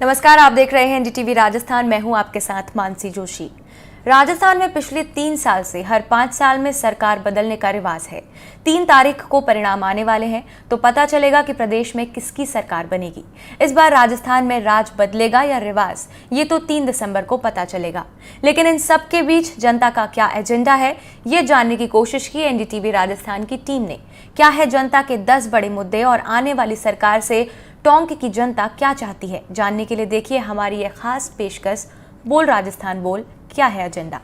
नमस्कार, आप देख रहे हैं एनडीटीवी राजस्थान। मैं हूं आपके साथ मानसी जोशी। राजस्थान में पिछले 3 साल से हर 5 साल में सरकार बदलने का रिवाज है। 3 तारीख को परिणाम आने वाले हैं तो पता चलेगा कि प्रदेश में किसकी सरकार बनेगी। इस बार राजस्थान में राज बदलेगा या रिवाज, ये तो 3 दिसंबर को पता चलेगा। लेकिन इन सब के बीच जनता का क्या एजेंडा है, ये जानने की कोशिश की एनडीटीवी राजस्थान की टीम ने। क्या है जनता के 10 बड़े मुद्दे और आने वाली सरकार से टोंक की जनता क्या चाहती है, जानने के लिए देखिए हमारी यह खास पेशकश बोल राजस्थान बोल, क्या है एजेंडा।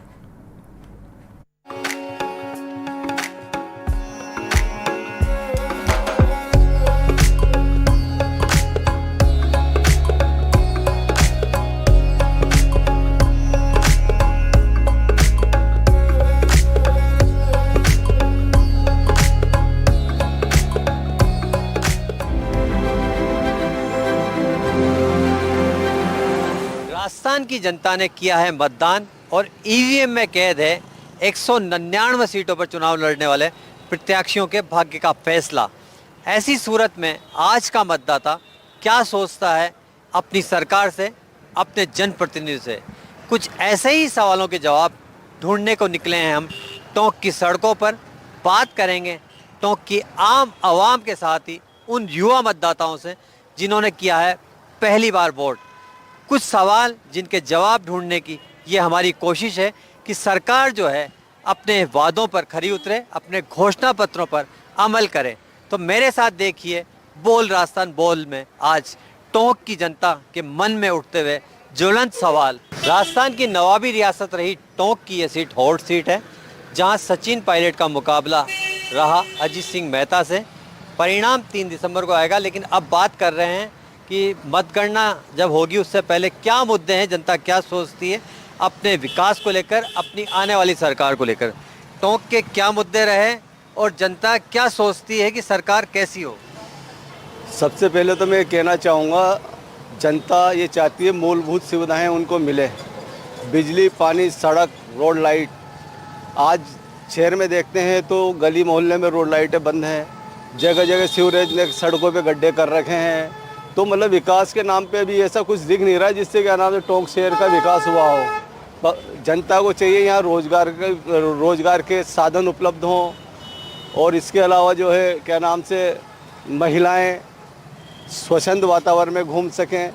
राजस्थान की जनता ने किया है मतदान और ईवीएम में कैद है 199 सीटों पर चुनाव लड़ने वाले प्रत्याशियों के भाग्य का फैसला। ऐसी सूरत में आज का मतदाता क्या सोचता है अपनी सरकार से, अपने जनप्रतिनिधि से, कुछ ऐसे ही सवालों के जवाब ढूंढने को निकले हैं हम टोंक की सड़कों पर। बात करेंगे टोंक की आम आवाम के साथ ही उन युवा मतदाताओं से जिन्होंने किया है पहली बार वोट। कुछ सवाल जिनके जवाब ढूंढने की ये हमारी कोशिश है कि सरकार जो है अपने वादों पर खरी उतरे, अपने घोषणा पत्रों पर अमल करे। तो मेरे साथ देखिए बोल राजस्थान बोल में आज टोंक की जनता के मन में उठते हुए ज्वलंत सवाल। राजस्थान की नवाबी रियासत रही टोंक की ये सीट हॉट सीट है, जहां सचिन पायलट का मुकाबला रहा अजीत सिंह मेहता से। परिणाम 3 दिसंबर को आएगा, लेकिन अब बात कर रहे हैं कि मतगणना जब होगी उससे पहले क्या मुद्दे हैं, जनता क्या सोचती है अपने विकास को लेकर, अपनी आने वाली सरकार को लेकर। टोंक के क्या मुद्दे रहे और जनता क्या सोचती है कि सरकार कैसी हो। सबसे पहले तो मैं कहना चाहूँगा, जनता ये चाहती है मूलभूत सुविधाएं उनको मिले, बिजली, पानी, सड़क, रोड लाइट। आज शहर में देखते हैं तो गली मोहल्ले में रोड लाइटें बंद हैं, जगह जगह सीवरेज ने सड़कों पे गड्ढे कर रखे हैं। तो मतलब विकास के नाम पे भी ऐसा कुछ दिख नहीं रहा है जिससे क्या नाम है टोंक शहर का विकास हुआ हो। जनता को चाहिए यहाँ रोजगार के साधन उपलब्ध हों, और इसके अलावा जो है क्या नाम से महिलाएं स्वच्छंद वातावरण में घूम सकें।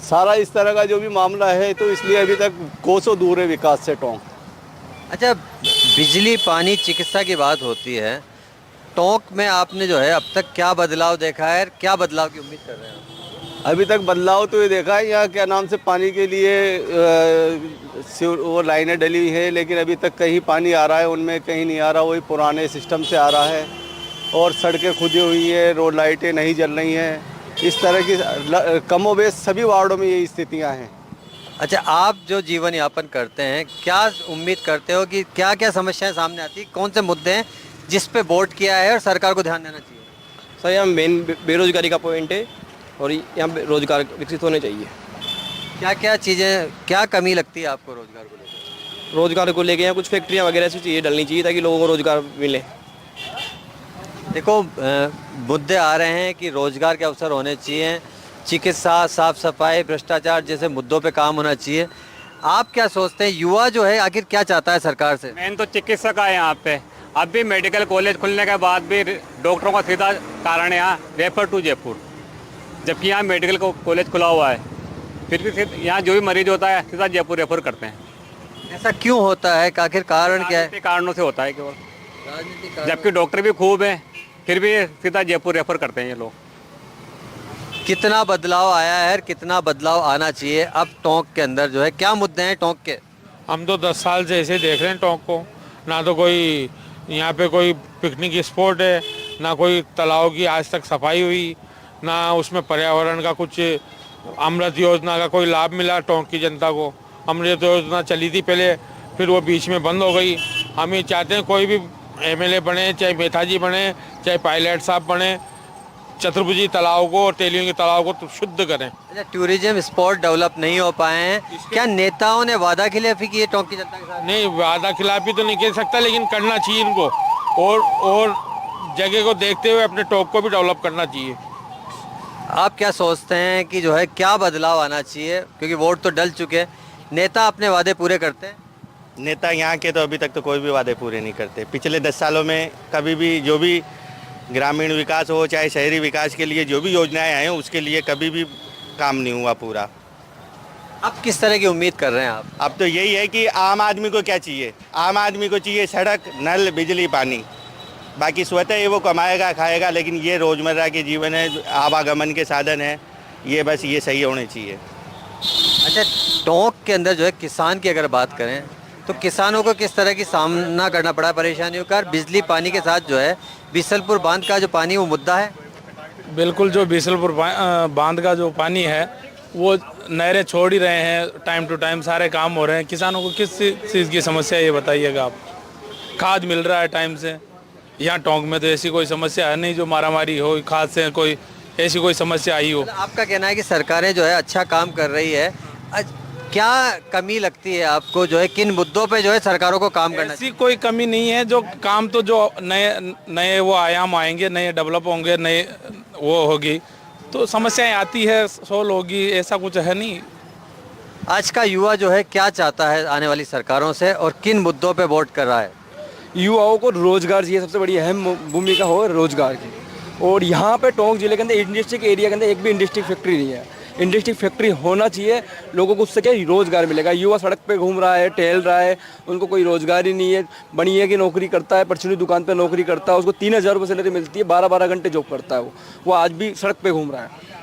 सारा इस तरह का जो भी मामला है, तो इसलिए अभी तक कोसों दूर है विकास से टोंक। अच्छा, बिजली, पानी, चिकित्सा की बात होती है, टोंक में आपने जो है अब तक क्या बदलाव देखा है, क्या बदलाव की उम्मीद कर रहे हैं? अभी तक बदलाव तो ये देखा है, यहाँ क्या नाम से पानी के लिए वो लाइनें डली हुई है, लेकिन अभी तक कहीं पानी आ रहा है, उनमें कहीं नहीं आ रहा, वही पुराने सिस्टम से आ रहा है। और सड़कें खुदी हुई है, रोड लाइटें नहीं जल रही हैं। इस तरह की कमोबेश सभी वार्डों में यही स्थितियाँ हैं। अच्छा, आप जो जीवन यापन करते हैं, क्या उम्मीद करते हो कि क्या क्या समस्याएं सामने आती, कौन से मुद्दे हैं जिस पे वोट किया है और सरकार को ध्यान देना चाहिए? सर, यहाँ मेन बेरोजगारी का पॉइंट है और यहाँ रोजगार विकसित होने चाहिए। क्या क्या चीज़ें, क्या कमी लगती है आपको रोजगार को लेकर? रोजगार को लेके यहाँ कुछ फैक्ट्रियाँ वगैरह ऐसी चीज़ें डलनी चाहिए ताकि लोगों को रोजगार मिले। देखो, मुद्दे आ रहे हैं कि रोजगार के अवसर होने चाहिए, चिकित्सा, साफ सफाई, भ्रष्टाचार जैसे मुद्दों पे काम होना चाहिए। आप क्या सोचते हैं, युवा जो है आखिर क्या चाहता है सरकार से? मेन तो चिकित्सा का है यहाँ पे। अब भी मेडिकल कॉलेज खुलने के बाद भी डॉक्टरों का सीधा कारण है यहाँ रेफर टू जयपुर, जबकि यहाँ मेडिकल कॉलेज खुला हुआ है, फिर भी यहाँ जो भी मरीज होता है सीधा जयपुर रेफर करते हैं। ऐसा क्यों होता है, आखिर कारण क्या है? कारणों से होता है केवल, जबकि डॉक्टर भी खूब हैं, फिर भी सीधा जयपुर रेफर करते हैं ये लोग। कितना बदलाव आया है, कितना बदलाव आना चाहिए अब टोंक के अंदर जो है, क्या मुद्दे हैं टोंक के? हम तो 10 साल से ऐसे देख रहे हैं टोंक को। ना तो कोई यहाँ पे कोई पिकनिक स्पॉट है, ना कोई तालाब की आज तक सफाई हुई, ना उसमें पर्यावरण का कुछ अमृत योजना का कोई लाभ मिला टोंक की जनता को। अमृत योजना चली थी पहले, फिर वो बीच में बंद हो गई। हम ये चाहते हैं कोई भी एमएलए बने, चाहे मेहताजी बने, चाहे पायलट साहब बने, चतुर्भुजी तालाब को और तेलियों के तालाब को तो शुद्ध करें। अच्छा, टूरिज्म स्पॉट डेवलप नहीं हो पाए हैं, क्या नेताओं ने वादा खिलाफी की है टोंक की जनता के साथ? नहीं, वादा खिलाफी तो नहीं कह सकता, लेकिन करना चाहिए इनको, और जगह को देखते हुए अपने टोंक को भी डेवलप करना चाहिए। आप क्या सोचते हैं कि जो है क्या बदलाव आना चाहिए, क्योंकि वोट तो डल चुके हैं, नेता अपने वादे पूरे करते हैं? नेता यहाँ के तो अभी तक तो कोई भी वादे पूरे नहीं करते। पिछले 10 सालों में कभी भी जो भी ग्रामीण विकास हो चाहे शहरी विकास के लिए जो भी योजनाएं आई हैं उसके लिए कभी भी काम नहीं हुआ पूरा। अब किस तरह की उम्मीद कर रहे हैं आप? अब तो यही है कि आम आदमी को क्या चाहिए, आम आदमी को चाहिए सड़क, नल, बिजली, पानी। बाकी स्वतः ये वो कमाएगा खाएगा, लेकिन ये रोज़मर्रा के जीवन है, आवागमन के साधन है, ये बस ये सही होने चाहिए। अच्छा, टोंक के अंदर जो है किसान की अगर बात करें तो किसानों को किस तरह की सामना करना पड़ा है परेशानियों का? बिजली पानी के साथ जो है बीसलपुर बांध का जो पानी वो मुद्दा है। बिल्कुल, जो बीसलपुर बांध का जो पानी है वो नहरें छोड़ ही रहे हैं, टाइम टू टाइम सारे काम हो रहे हैं। किसानों को किस चीज़ की समस्या है ये बताइएगा आप? खाद मिल रहा है टाइम से। यहाँ टोंक में तो ऐसी कोई समस्या है नहीं जो मारामारी हो खाद से, कोई ऐसी कोई समस्या आई हो। आपका कहना है कि सरकारें जो है अच्छा काम कर रही है, क्या कमी लगती है आपको, जो है किन मुद्दों पे जो है सरकारों को काम करना ऐसी कोई कमी नहीं है, जो काम तो जो नए नए वो आयाम आएंगे, नए डेवलप होंगे, नए वो होगी तो समस्याएं आती है, सोल्व होगी, ऐसा कुछ है नहीं। आज का युवा जो है क्या चाहता है आने वाली सरकारों से और किन मुद्दों पे वोट कर रहा है? युवाओं को रोजगार चाहिए, सबसे बड़ी अहम भूमिका हो रोजगार की। और यहाँ पे टोंक जिले के अंदर इंडस्ट्रियल एरिया के अंदर एक भी इंडस्ट्रियल फैक्ट्री नहीं है। इंडस्ट्रियल फैक्ट्री होना चाहिए, लोगों को उससे क्या रोजगार मिलेगा। युवा सड़क पे घूम रहा है, टहल रहा है, उनको कोई रोजगार ही नहीं है। बढ़िया की नौकरी करता है, परचूनी दुकान पे नौकरी करता है, उसको 3,000 रुपये सैलरी मिलती है, 12-12 घंटे जॉब करता है। वो आज भी सड़क पे घूम रहा है।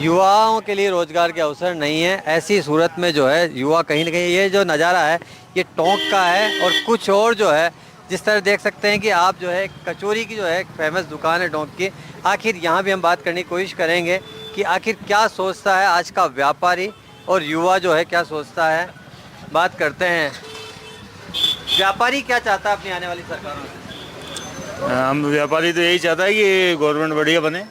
युवाओं के लिए रोजगार के अवसर नहीं है, ऐसी सूरत में जो है युवा कहीं ना कहीं, ये जो नज़ारा है ये टोंक का है। और कुछ और जो है जिस तरह देख सकते हैं कि आप जो है कचौरी की जो है फेमस दुकान है टोंक की, आखिर यहाँ भी हम बात करने की कोशिश करेंगे कि आखिर क्या सोचता है आज का व्यापारी और युवा जो है क्या सोचता है। बात करते हैं, व्यापारी क्या चाहता है अपनी आने वाली सरकारों से? हम व्यापारी तो यही चाहता है कि गवर्नमेंट बढ़िया बने,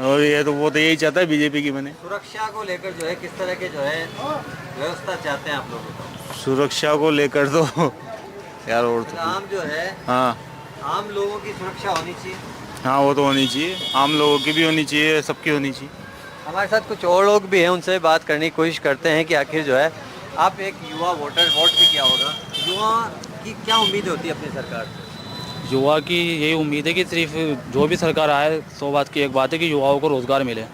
और ये तो वो तो यही चाहता है बीजेपी की बने। सुरक्षा को लेकर जो है किस तरह के जो है व्यवस्था चाहते हैं आप लोग? सुरक्षा को लेकर तो यार और तो आम जो है, हाँ आम लोगों की सुरक्षा होनी चाहिए। हाँ, वो तो होनी चाहिए, आम लोगों की भी होनी चाहिए, सबकी होनी चाहिए। हमारे साथ कुछ और लोग भी हैं, उनसे बात करने की कोशिश करते हैं कि आखिर जो है, आप एक युवा वोटर, वोट भी किया होगा, युवा की क्या उम्मीद होती है अपनी सरकार से? युवा की यही उम्मीद है कि सिर्फ जो भी सरकार आए, 100 बात की एक बात है कि युवाओं को रोज़गार मिले,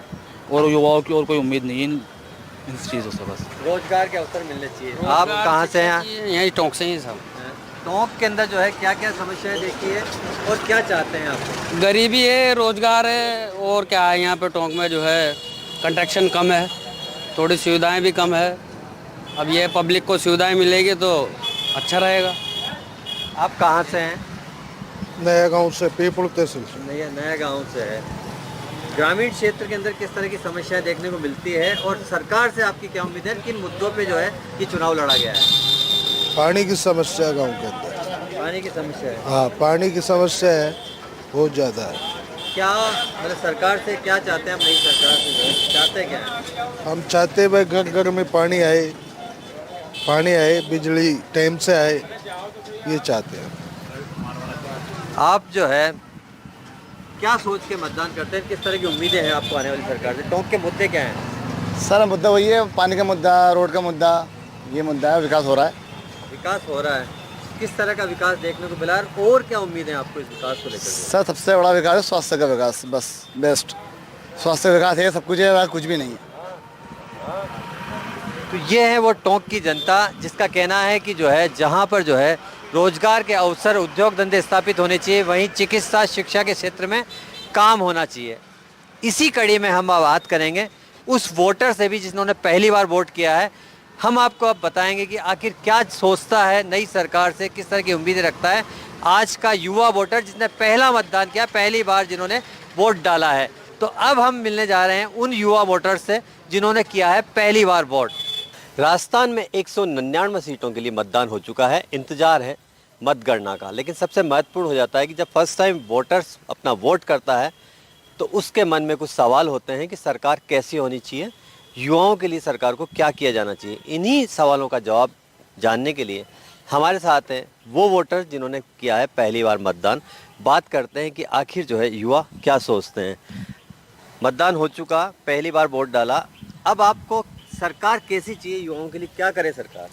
और युवाओं की और कोई उम्मीद नहीं है इन चीज़ों से, बस रोजगार के अवसर मिलने चाहिए। आप कहाँ से हैं? यही टोंक से ही सब। टोंक के अंदर जो है क्या क्या समस्याएं देखी है और क्या चाहते हैं आप? गरीबी है, रोजगार है, और क्या है यहाँ पे टोंक में जो है कंस्ट्रक्शन कम है, थोड़ी सुविधाएं भी कम है। अब ये पब्लिक को सुविधाएं मिलेगी तो अच्छा रहेगा। आप कहाँ से हैं? नया गांव से, पीपल तहसील से। नया गांव से है। ग्रामीण क्षेत्र के अंदर किस तरह की समस्याएं देखने को मिलती है और सरकार से आपकी क्या उम्मीद है, किन मुद्दों पे जो है ये चुनाव लड़ा गया है? पानी की समस्या गांव के अंदर। पानी की समस्या है? हाँ, पानी की समस्या है, बहुत ज़्यादा है। क्या मतलब सरकार से क्या चाहते हैं आप? नई सरकार से जो है चाहते क्या है? हम चाहते हैं भाई घर घर में पानी आए, बिजली टाइम से आए, ये चाहते हैं। आप जो है क्या सोच के मतदान करते हैं, किस तरह की उम्मीदें हैं आपको आने वाली सरकार से? टोंक के मुद्दे क्या हैं? सर मुद्दा वही है, पानी का मुद्दा, रोड का मुद्दा, ये मुद्दा है। विकास हो रहा है। विकास हो रहा है, किस तरह का विकास देखने को मिला और क्या उम्मीदें हैं आपको इस विकास को लेकर? सर सबसे बड़ा विकास है स्वास्थ्य का विकास, बस बेस्ट स्वास्थ्य विकास है, सब कुछ है, कुछ भी नहीं है। तो ये है वो टोंक की जनता जिसका कहना है कि जो है जहाँ पर जो है रोजगार के अवसर, उद्योग धंधे स्थापित होने चाहिए, वहीं चिकित्सा शिक्षा के क्षेत्र में काम होना चाहिए। इसी कड़ी में हम अब बात करेंगे उस वोटर से भी जिन्होंने पहली बार वोट किया है। हम आपको अब बताएंगे कि आखिर क्या सोचता है नई सरकार से, किस तरह की उम्मीदें रखता है आज का युवा वोटर जिसने पहला मतदान किया, पहली बार जिन्होंने वोट डाला है। तो अब हम मिलने जा रहे हैं उन युवा वोटर से जिन्होंने किया है पहली बार वोट। राजस्थान में 199 सीटों के लिए मतदान हो चुका है, इंतजार है मतगणना का। लेकिन सबसे महत्वपूर्ण हो जाता है कि जब फर्स्ट टाइम वोटर्स अपना वोट करता है तो उसके मन में कुछ सवाल होते हैं कि सरकार कैसी होनी चाहिए, युवाओं के लिए सरकार को क्या किया जाना चाहिए। इन्हीं सवालों का जवाब जानने के लिए हमारे साथ हैं वो वोटर जिन्होंने किया है पहली बार मतदान। बात करते हैं कि आखिर जो है युवा क्या सोचते हैं। मतदान हो चुका, पहली बार वोट डाला, अब आपको सरकार कैसी चाहिए, युवाओं के लिए क्या करे सरकार?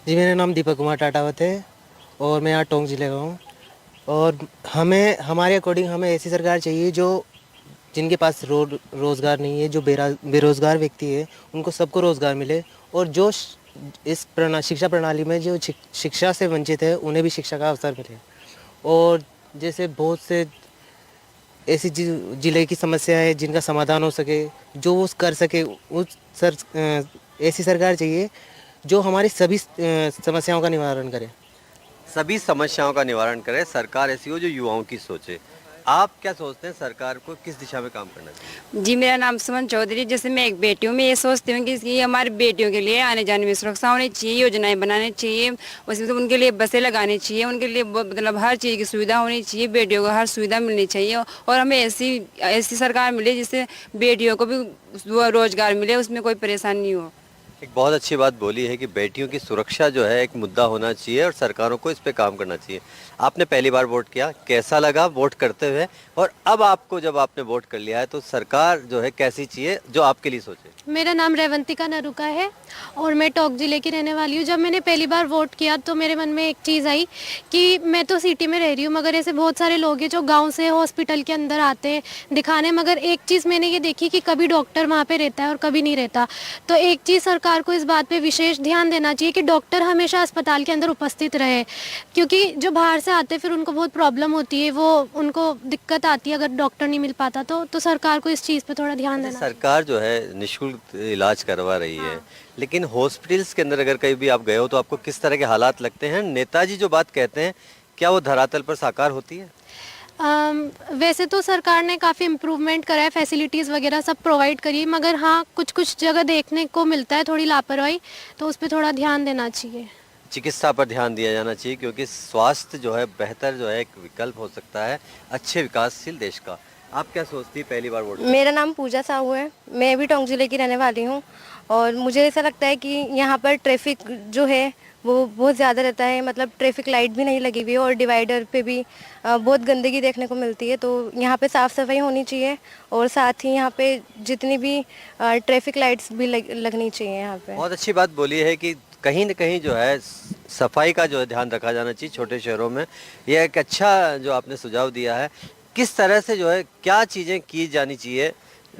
जी, मेरा नाम दीपक कुमार टाटावत है और मैं यहाँ टोंक जिले का हूँ। और हमारे अकॉर्डिंग हमें ऐसी सरकार चाहिए जो जिनके पास रोज़गार नहीं है, जो बेरोज़गार व्यक्ति है, उनको सबको रोज़गार मिले, और जो इस शिक्षा प्रणाली में जो शिक्षा से वंचित है उन्हें भी शिक्षा का अवसर मिले। और जैसे बहुत से ऐसी जिले की समस्या है जिनका समाधान हो सके, जो वो कर सके, ऐसी सरकार चाहिए जो हमारी सभी समस्याओं का निवारण करे। सभी समस्याओं का निवारण करे, सरकार ऐसी हो जो युवाओं की सोचे। आप क्या सोचते हैं सरकार को किस दिशा में काम करना चाहिए? जी, मेरा नाम सुमन चौधरी। जैसे मैं एक बेटी हूँ, मैं ये सोचती हूँ कि हमारी बेटियों के लिए आने जाने में सुरक्षा होनी चाहिए, योजनाएं बनानी चाहिए, उसमें तो उनके लिए बसें लगानी चाहिए, उनके लिए मतलब हर चीज़ की सुविधा होनी चाहिए, बेटियों को हर सुविधा मिलनी चाहिए, और हमें ऐसी सरकार मिले जिससे बेटियों को भी रोजगार मिले, उसमें कोई परेशानी नहीं हो। एक बहुत अच्छी बात बोली है कि बेटियों की सुरक्षा जो है एक मुद्दा होना चाहिए और सरकारों को इस पे काम करना चाहिए। आपने पहली बार वोट किया, कैसा लगा वोट करते हुए, और अब आपको जब आपने वोट कर लिया है तो सरकार जो है कैसी चाहिए जो आपके लिए सोचे? मेरा नाम रेवंतिका नरुका है और मैं टोंक जिले की रहने वाली हूँ। जब मैंने पहली बार वोट किया तो मेरे मन में एक चीज़ आई कि मैं तो सिटी में रह रही हूँ, मगर ऐसे बहुत सारे लोग हैं जो गांव से हॉस्पिटल के अंदर आते हैं दिखाने, मगर एक चीज़ मैंने ये देखी कि कभी डॉक्टर वहाँ पे रहता है और कभी नहीं रहता। तो एक चीज़ सरकार को इस बात पे विशेष ध्यान देना चाहिए कि डॉक्टर हमेशा अस्पताल के अंदर उपस्थित रहे, क्योंकि जो बाहर से आते फिर उनको बहुत प्रॉब्लम होती है, वो उनको दिक्कत आती है अगर डॉक्टर नहीं मिल पाता। तो सरकार को इस चीज़ पे थोड़ा ध्यान देना। सरकार जो है निःशुल्क इलाज करवा रही है, लेकिन हॉस्पिटल्स के अंदर अगर कहीं भी आप गए हो तो आपको किस तरह के हालात लगते हैं? नेताजी जो बात कहते हैं क्या वो धरातल पर साकार होती है? वैसे तो सरकार ने काफ़ी इम्प्रूवमेंट करा है, फैसिलिटीज़ वगैरह सब प्रोवाइड करी, मगर हाँ कुछ जगह देखने को मिलता है थोड़ी लापरवाही, तो उस पर थोड़ा ध्यान देना चाहिए। चिकित्सा पर ध्यान दिया जाना चाहिए, क्योंकि स्वास्थ्य जो है बेहतर जो है एक विकल्प हो सकता है अच्छे विकासशील देश का। आप क्या सोचती है पहली बार वोट? मेरा नाम पूजा साहू है, मैं भी टोंक जिले की रहने वाली हूँ, और मुझे ऐसा लगता है कि यहाँ पर ट्रैफिक जो है वो बहुत ज़्यादा रहता है, मतलब ट्रैफिक लाइट भी नहीं लगी हुई है और डिवाइडर पे भी बहुत गंदगी देखने को मिलती है। तो यहाँ पे साफ़ सफाई होनी चाहिए और साथ ही यहाँ पे जितनी भी ट्रैफिक लाइट्स भी लगनी चाहिए यहाँ पे। बहुत अच्छी बात बोली है कि कहीं न कहीं जो है सफाई का जो है ध्यान रखा जाना चाहिए छोटे शहरों में। यह एक अच्छा जो आपने सुझाव दिया है। किस तरह से जो है क्या चीज़ें की जानी चाहिए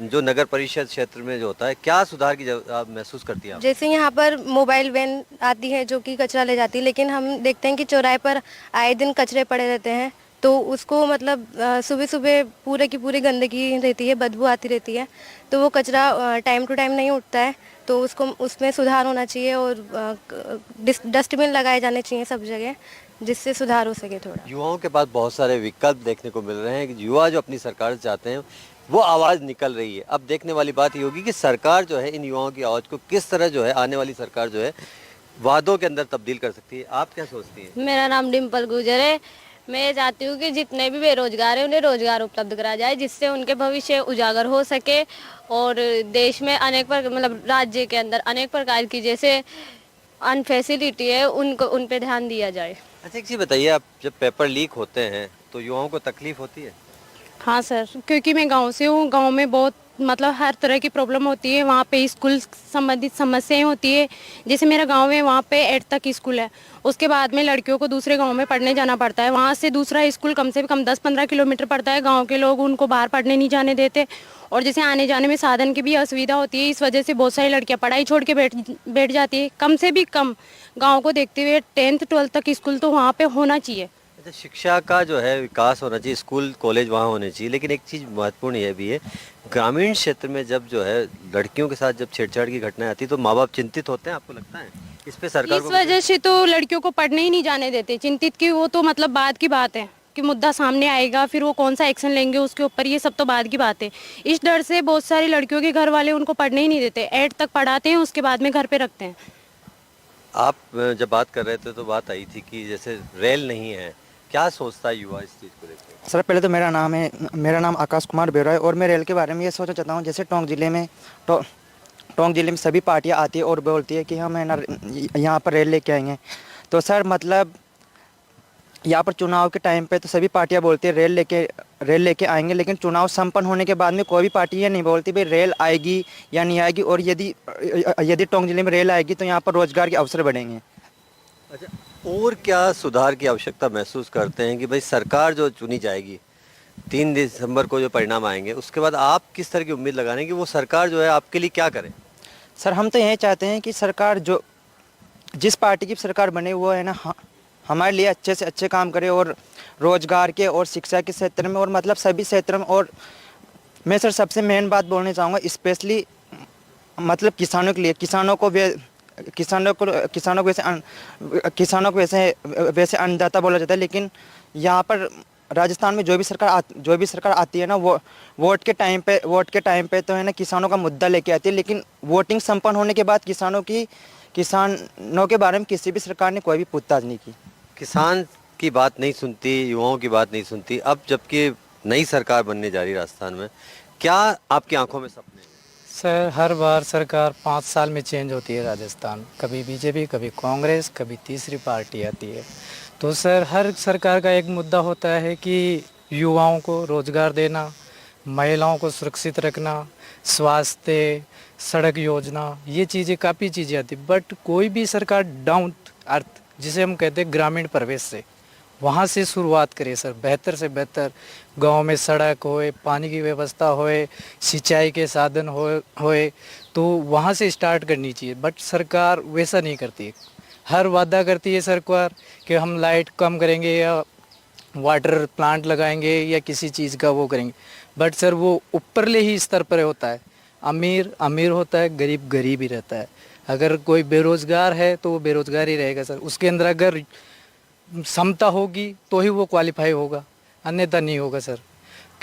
जो नगर परिषद क्षेत्र में जो होता है, क्या सुधार की आप महसूस करती हैं? जैसे यहाँ पर मोबाइल वैन आती है जो कि कचरा ले जाती है, लेकिन हम देखते हैं कि चौराहे पर आए दिन कचरे पड़े रहते हैं, तो उसको मतलब सुबह सुबह पूरे की पूरी गंदगी रहती है, बदबू आती रहती है, तो वो कचरा टाइम टू टाइम नहीं उठता है, तो उसमें सुधार होना चाहिए और डस्टबिन लगाए जाने चाहिए सब जगह, जिससे सुधार हो सके थोड़ा। युवाओं के पास बहुत सारे विकल्प देखने को मिल रहे हैं कि युवा जो अपनी सरकार से चाहते हैं वो आवाज़ निकल रही है। अब देखने वाली बात ये होगी कि सरकार जो है इन युवाओं की आवाज़ को किस तरह जो है आने वाली सरकार जो है वादों के अंदर तब्दील कर सकती है। आप क्या सोचती हैं? मेरा नाम डिम्पल गुजर है। मैं ये चाहती हूँ कि जितने भी बेरोजगार हैं उन्हें रोजगार उपलब्ध कराया जाए, जिससे उनके भविष्य उजागर हो सके और देश में मतलब राज्य के अंदर अनेक प्रकार की जैसे अनफैसिलिटी है उन पे ध्यान दिया जाए। अच्छा, एक चीज़ बताइए, आप जब पेपर लीक होते हैं तो युवाओं को तकलीफ होती है? हाँ सर, क्योंकि मैं गांव से हूँ, गांव में बहुत मतलब हर तरह की प्रॉब्लम होती है, वहाँ पे स्कूल संबंधित समस्याएं होती है। जैसे मेरा गांव है, वहाँ पे 8 तक स्कूल है, उसके बाद में लड़कियों को दूसरे गांव में पढ़ने जाना पड़ता है, वहाँ से दूसरा स्कूल कम से कम 10-15 किलोमीटर पड़ता है। गांव के लोग उनको बाहर पढ़ने नहीं जाने देते, और जैसे आने जाने में साधन की भी असुविधा होती है। इस वजह से बहुत सारी लड़कियाँ पढ़ाई छोड़ के बैठ जाती है। कम से भी कम गाँव को देखते हुए 10th 12th तक स्कूल तो वहाँ पर होना चाहिए। शिक्षा का जो है विकास होना चाहिए, स्कूल कॉलेज वहाँ होने चाहिए, लेकिन एक चीज़ महत्वपूर्ण यह भी है, ग्रामीण क्षेत्र में जब जो है लड़कियों के साथ जब छेड़छाड़ की घटनाएं आती तो माँ बाप चिंतित होते हैं। आपको लगता है इस पे सरकार इस वजह से तो लड़कियों को पढ़ने ही नहीं जाने देते चिंतित की, वो तो मतलब बाद की बात है कि मुद्दा सामने आएगा, फिर वो कौन सा एक्शन लेंगे उसके ऊपर, ये सब तो बाद की बात है। इस डर से बहुत सारी लड़कियों के घर वाले उनको पढ़ने ही नहीं देते, 8 तक पढ़ाते हैं, उसके बाद में घर पे रखते हैं। आप जब बात कर रहे थे तो बात आई थी कि जैसे रेल नहीं है, क्या सोचता है युवा इस चीज़ को लेकर? सर पहले तो मेरा नाम आकाश कुमार बेरा है और मैं रेल के बारे में ये सोचना चाहता हूँ। जैसे टोंक जिले में सभी पार्टियाँ आती है और बोलती है कि हम है ना यहाँ पर रेल लेके आएंगे, तो सर मतलब यहाँ पर चुनाव के टाइम पे तो सभी पार्टियाँ बोलती है रेल लेके आएंगे, लेकिन चुनाव संपन्न होने के बाद में कोई भी पार्टी ये नहीं बोलती भाई रेल आएगी या नहीं आएगी। और यदि टोंक जिले में रेल आएगी तो यहाँ पर रोजगार के अवसर बढ़ेंगे। अच्छा, और क्या सुधार की आवश्यकता महसूस करते हैं कि भाई सरकार जो चुनी जाएगी 3 दिसंबर को जो परिणाम आएंगे उसके बाद आप किस तरह की उम्मीद लगा रहे हैं कि वो सरकार जो है आपके लिए क्या करे? सर हम तो यही चाहते हैं कि सरकार जो जिस पार्टी की सरकार बने वो है ना हमारे लिए अच्छे से अच्छे काम करे, और रोजगार के और शिक्षा के क्षेत्र में और मतलब सभी क्षेत्र में। और मैं सर सबसे मेन बात बोलना चाहूँगा स्पेशली मतलब किसानों के लिए। किसानों को वैसे अन्नदाता बोला जाता है, लेकिन यहाँ पर राजस्थान में जो भी सरकार आती है ना वो वोट के टाइम पे तो है ना किसानों का मुद्दा लेके आती है, लेकिन वोटिंग संपन्न होने के बाद किसानों के बारे में किसी भी सरकार ने कोई भी पूछताछ नहीं की। किसान की बात नहीं सुनती, युवाओं की बात नहीं सुनती। अब जबकि नई सरकार बनने जा रही है राजस्थान में, क्या आपकी आंखों में सपने हैं? सर हर बार सरकार 5 साल में चेंज होती है राजस्थान, कभी बीजेपी, कभी कांग्रेस, कभी तीसरी पार्टी आती है। तो सर हर सरकार का एक मुद्दा होता है कि युवाओं को रोजगार देना, महिलाओं को सुरक्षित रखना, स्वास्थ्य, सड़क योजना, ये चीज़ें काफ़ी चीज़ें आती। बट कोई भी सरकार डाउन अर्थ जिसे हम कहते हैं ग्रामीण परिवेश से, वहाँ से शुरुआत करे सर। बेहतर से बेहतर गांव में सड़क होए, पानी की व्यवस्था होए, सिंचाई के साधन होए, तो वहाँ से स्टार्ट करनी चाहिए। बट सरकार वैसा नहीं करती है। हर वादा करती है सरकार कि हम लाइट कम करेंगे या वाटर प्लांट लगाएंगे या किसी चीज़ का वो करेंगे। बट सर वो ऊपरले ही स्तर पर होता है। अमीर अमीर होता है, गरीब गरीब ही रहता है। अगर कोई बेरोज़गार है तो वो बेरोज़गार ही रहेगा सर। उसके अंदर अगर क्षमता होगी तो ही वो क्वालिफाई होगा, अन्यथा नहीं होगा सर।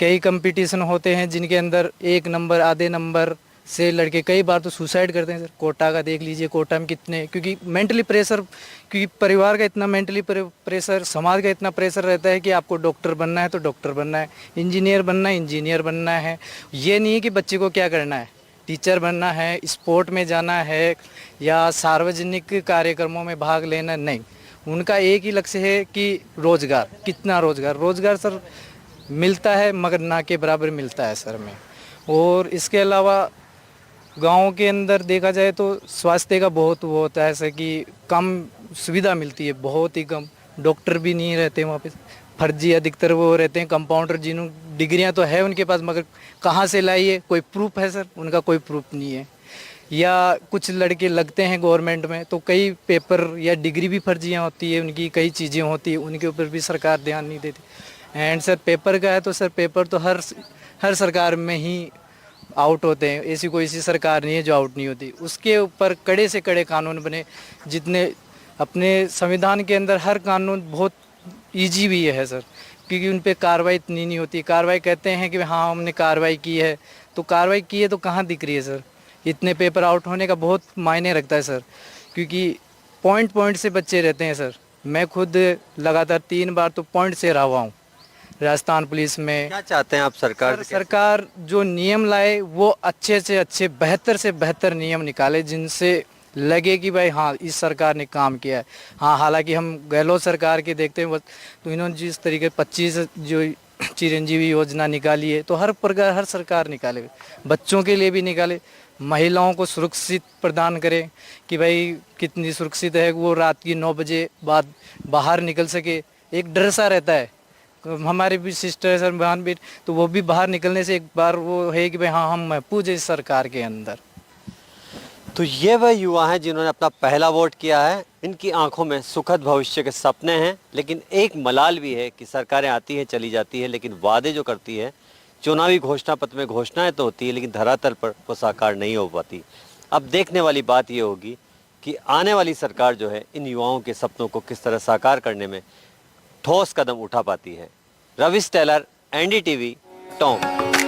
कई कंपटीशन होते हैं जिनके अंदर 1 नंबर आधे नंबर से लड़के कई बार तो सुसाइड करते हैं सर। कोटा का देख लीजिए, कोटा में कितने, क्योंकि मेंटली प्रेशर, क्योंकि परिवार का इतना मेंटली प्रेशर, समाज का इतना प्रेशर रहता है कि आपको डॉक्टर बनना है तो डॉक्टर बनना है, इंजीनियर बनना है इंजीनियर बनना है। ये नहीं है कि बच्चे को क्या करना है, टीचर बनना है, स्पोर्ट में जाना है या सार्वजनिक कार्यक्रमों में भाग लेना, नहीं। उनका एक ही लक्ष्य है कि रोज़गार, कितना रोज़गार सर मिलता है मगर ना के बराबर मिलता है सर में। और इसके अलावा गाँव के अंदर देखा जाए तो स्वास्थ्य का बहुत वो होता है ऐसा कि कम सुविधा मिलती है, बहुत ही कम। डॉक्टर भी नहीं रहते वहाँ पे, फर्जी अधिकतर वो रहते हैं कंपाउंडर, जिन्हों डिग्रियां तो है उनके पास मगर कहाँ से लाइए, कोई प्रूफ है सर? उनका कोई प्रूफ नहीं है। या कुछ लड़के लगते हैं गवर्नमेंट में तो कई पेपर या डिग्री भी फर्जियाँ होती है उनकी, कई चीज़ें होती है, उनके ऊपर भी सरकार ध्यान नहीं देती। एंड सर पेपर का है तो सर पेपर तो हर सरकार में ही आउट होते हैं, ऐसी कोई सी सरकार नहीं है जो आउट नहीं होती। उसके ऊपर कड़े से कड़े कानून बने, जितने अपने संविधान के अंदर हर कानून बहुत ईजी भी है सर, क्योंकि उन पर कार्रवाई इतनी नहीं होती। कार्रवाई कहते हैं कि हाँ हमने कार्रवाई की है, तो कार्रवाई की है तो कहाँ दिख रही है सर? इतने पेपर आउट होने का बहुत मायने रखता है सर, क्योंकि पॉइंट से बच्चे रहते हैं सर। मैं खुद लगातार 3 बार तो पॉइंट से रहा हुआ हूँ राजस्थान पुलिस में। क्या चाहते हैं आप सरकार? सरकार जो नियम लाए वो अच्छे से अच्छे, बेहतर से बेहतर नियम निकाले जिनसे लगे कि भाई हाँ इस सरकार ने काम किया है। हाँ हालांकि हम गहलोत सरकार के देखते हैं तो इन्होंने जिस तरीके 25 जो चिरंजीवी योजना निकाली है तो हर प्रकार हर सरकार निकाले, बच्चों के लिए भी निकाले, महिलाओं को सुरक्षित प्रदान करें कि भाई कितनी सुरक्षित है वो रात की 9 बजे बाद बाहर निकल सके। एक डर सा रहता है, हमारे भी सिस्टर है सर, बहन भी, तो वो भी बाहर निकलने से एक बार वो है कि भाई हाँ हम महफूज है इस सरकार के अंदर। तो ये वह युवा हैं जिन्होंने अपना पहला वोट किया है। इनकी आंखों में सुखद भविष्य के सपने हैं, लेकिन एक मलाल भी है कि सरकारें आती है चली जाती है, लेकिन वादे जो करती है, चुनावी घोषणा पत्र में घोषणाएं तो होती है लेकिन धरातल पर वो साकार नहीं हो पाती। अब देखने वाली बात ये होगी कि आने वाली सरकार जो है इन युवाओं के सपनों को किस तरह साकार करने में ठोस कदम उठा पाती है। रविश टेलर, NDTV, टोंक।